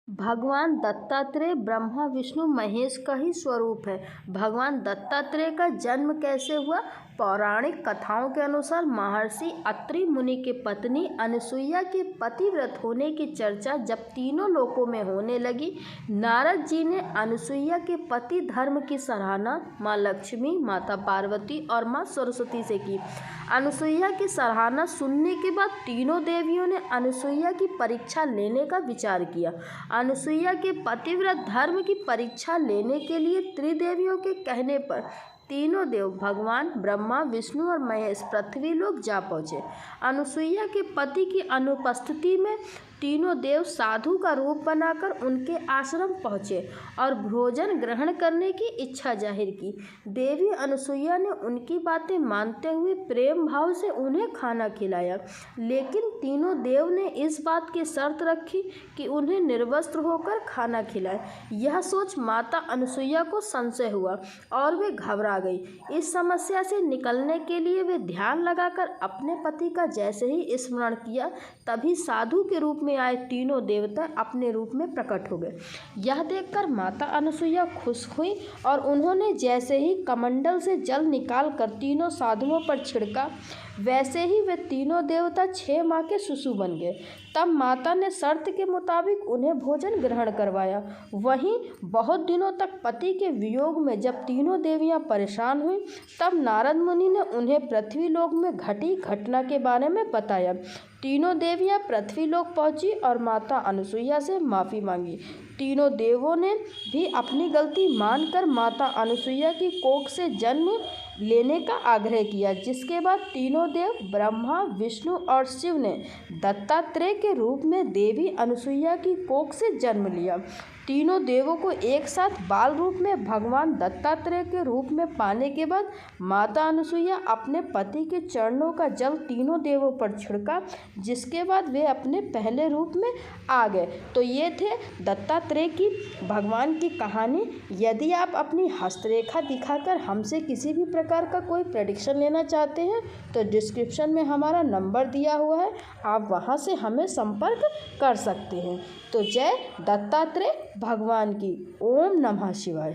भगवान दत्तात्रेय ब्रह्मा विष्णु महेश का ही स्वरूप है। भगवान दत्तात्रेय का जन्म कैसे हुआ? पौराणिक कथाओं के अनुसार महर्षि अत्रि मुनि की पत्नी अनुसुईया के पतिव्रत होने की चर्चा जब तीनों लोकों में होने लगी, नारद जी ने अनुसुईया के पति धर्म की सराहना माँ लक्ष्मी, माता पार्वती और माँ सरस्वती से की। अनुसुईया की सराहना सुनने के बाद तीनों देवियों ने अनुसुईया की परीक्षा लेने का विचार किया। अनुसुईया के पतिव्रत धर्म की परीक्षा लेने के लिए त्रिदेवियों के कहने पर तीनों देव भगवान ब्रह्मा, विष्णु और महेश पृथ्वी लोक जा पहुँचे। अनुसुईया के पति की अनुपस्थिति में तीनों देव साधु का रूप बनाकर उनके आश्रम पहुँचे और भोजन ग्रहण करने की इच्छा जाहिर की। देवी अनुसुईया ने उनकी बातें मानते हुए प्रेम भाव से उन्हें खाना खिलाया, लेकिन तीनों देव ने इस बात की शर्त रखी कि उन्हें निर्वस्त्र होकर खाना खिलाए। यह सोच माता अनुसुईया को संशय हुआ और वे घबरा गई। इस समस्या से निकलने के लिए वे ध्यान लगाकर अपने पति का जैसे ही स्मरण किया, तभी साधु के रूप में आए तीनों देवता अपने रूप में प्रकट हो गए। यह देखकर माता अनुसुईया खुश हुई और उन्होंने जैसे ही कमंडल से जल निकालकर तीनों साधुओं पर छिड़का, वैसे ही वे तीनों देवता 6 माह के शिशु बन गए। तब माता ने शर्त के मुताबिक उन्हें भोजन ग्रहण करवाया। वहीं बहुत दिनों तक पति के वियोग में जब तीनों देवियां परेशान हुईं, तब नारद मुनि ने उन्हें पृथ्वी लोक में घटी घटना के बारे में बताया। तीनों देवियां पृथ्वी लोक पहुंची और माता अनुसुईया से माफ़ी मांगी। तीनों देवों ने भी अपनी गलती मानकर माता अनुसुईया की कोख से जन्म लेने का आग्रह किया, जिसके बाद तीनों देव ब्रह्मा, विष्णु और शिव ने दत्तात्रेय के रूप में देवी अनुसुईया की कोख से जन्म लिया। तीनों देवों को एक साथ बाल रूप में भगवान दत्तात्रेय के रूप में पाने के बाद माता अनुसुईया अपने पति के चरणों का जल तीनों देवों पर छिड़का, जिसके बाद वे अपने पहले रूप में आ गए। तो ये थे दत्तात्रेय की भगवान की कहानी। यदि आप अपनी हस्तरेखा दिखाकर हमसे किसी भी प्रकार का कोई प्रेडिक्शन लेना चाहते हैं तो डिस्क्रिप्शन में हमारा नंबर दिया हुआ है, आप वहां से हमें संपर्क कर सकते हैं। तो जय दत्तात्रेय भगवान की। ओम नमः शिवाय।